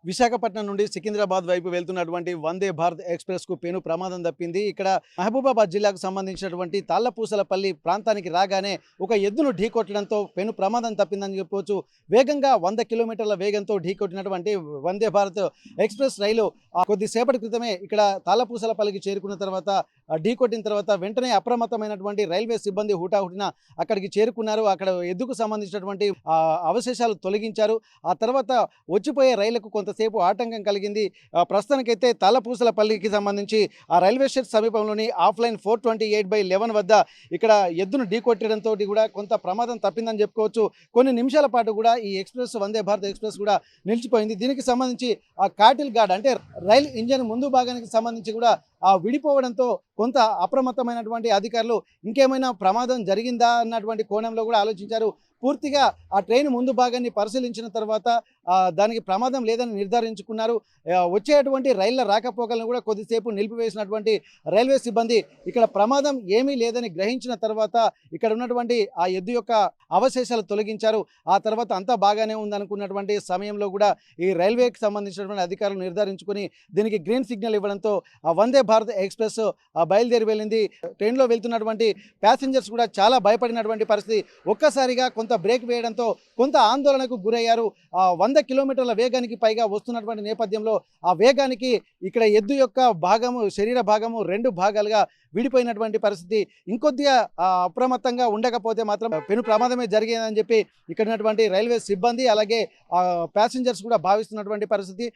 విశాఖపట్నం నుండి సికింద్రాబాద్ వైపు వెళ్తున్నటువంటి వందే భారత్ ఎక్స్‌ప్రెస్‌కు పెను ప్రమాదం తప్పింది. ఇక్కడ మహబూబాబాద్ జిల్లాకు సంబంధించినటువంటి తాళ్లపూసలపల్లి ప్రాంతానికి రాగానే ఒక ఎద్దును ఢీకొట్టడంతో పెను ప్రమాదం తప్పిందని చెప్పవచ్చు. వేగంగా 100 కిలోమీటర్ల వేగంతో ఢీకొట్టినటువంటి వందే భారత్ ఎక్స్‌ప్రెస్ రైలు కొద్దిసేపటి క్రితమే ఇక్కడ తాళ్లపూసలపల్లికి చేరుకున్న తర్వాత ఢీకొట్టిన తర్వాత వెంటనే అప్రమత్తమైనటువంటి రైల్వే సిబ్బంది హుటాహుటిన అక్కడికి చేరుకున్నారు. అక్కడ ఎద్దుకు సంబంధించినటువంటి అవశేషాలు తొలగించారు. ఆ తర్వాత వచ్చిపోయే రైలుకు కొంతసేపు ఆటంకం కలిగింది. ప్రస్తుతానికైతే తాళ్లపూసలపల్లికి సంబంధించి ఆ రైల్వే స్టేషన్ సమీపంలోని ఆఫ్లైన్ 428/11 వద్ద ఇక్కడ ఎద్దును ఢీకొట్టడంతో కూడా కొంత ప్రమాదం తప్పిందని చెప్పుకోవచ్చు. కొన్ని నిమిషాల పాటు కూడా ఈ ఎక్స్‌ప్రెస్ వందే భారత్ ఎక్స్‌ప్రెస్ కూడా నిలిచిపోయింది. దీనికి సంబంధించి ఆ కాటిల్ గార్డ్ అంటే రైలు ఇంజన్ ముందు భాగానికి సంబంధించి కూడా విడిపోవడంతో కొంత అప్రమత్తమైనటువంటి అధికారులు ఇంకేమైనా ప్రమాదం జరిగిందా అన్నటువంటి కోణంలో కూడా ఆలోచించారు. పూర్తిగా ఆ ట్రైన్ ముందు భాగాన్ని పరిశీలించిన తర్వాత దానికి ప్రమాదం లేదని నిర్ధారించుకున్నారు. వచ్చేటువంటి రైళ్ల రాకపోకలను కూడా కొద్దిసేపు నిలిపివేసినటువంటి రైల్వే సిబ్బంది ఇక్కడ ప్రమాదం ఏమీ లేదని గ్రహించిన తర్వాత ఇక్కడ ఉన్నటువంటి ఆ ఎద్దు యొక్క అవశేషాలు తొలగించారు. ఆ తర్వాత అంతా బాగానే ఉందనుకున్నటువంటి సమయంలో కూడా ఈ రైల్వేకి సంబంధించినటువంటి అధికారులు నిర్ధారించుకొని దీనికి గ్రీన్ సిగ్నల్ ఇవ్వడంతో ఆ వందే భారత్ ఎక్స్‌ప్రెస్ బయలుదేరి వెళ్ళింది. ట్రైన్లో వెళ్తున్నటువంటి ప్యాసింజర్స్ కూడా చాలా భయపడినటువంటి పరిస్థితి. ఒక్కసారిగా కొంత బ్రేక్ వేయడంతో కొంత ఆందోళనకు గురయ్యారు. 100 కిలోమీటర్ల వేగానికి పైగా వస్తున్నటువంటి నేపథ్యంలో ఆ వేగానికి ఇక్కడ ఎద్దు యొక్క భాగము శరీర భాగము 2 భాగాలుగా విడిపోయినటువంటి పరిస్థితి. ఇంకొద్దిగా అప్రమత్తంగా ఉండకపోతే మాత్రం పెను ప్రమాదమే జరిగేదని చెప్పి ఇక్కడ ఉన్నటువంటి రైల్వే సిబ్బంది అలాగే ప్యాసింజర్స్ కూడా భావిస్తున్నటువంటి పరిస్థితి.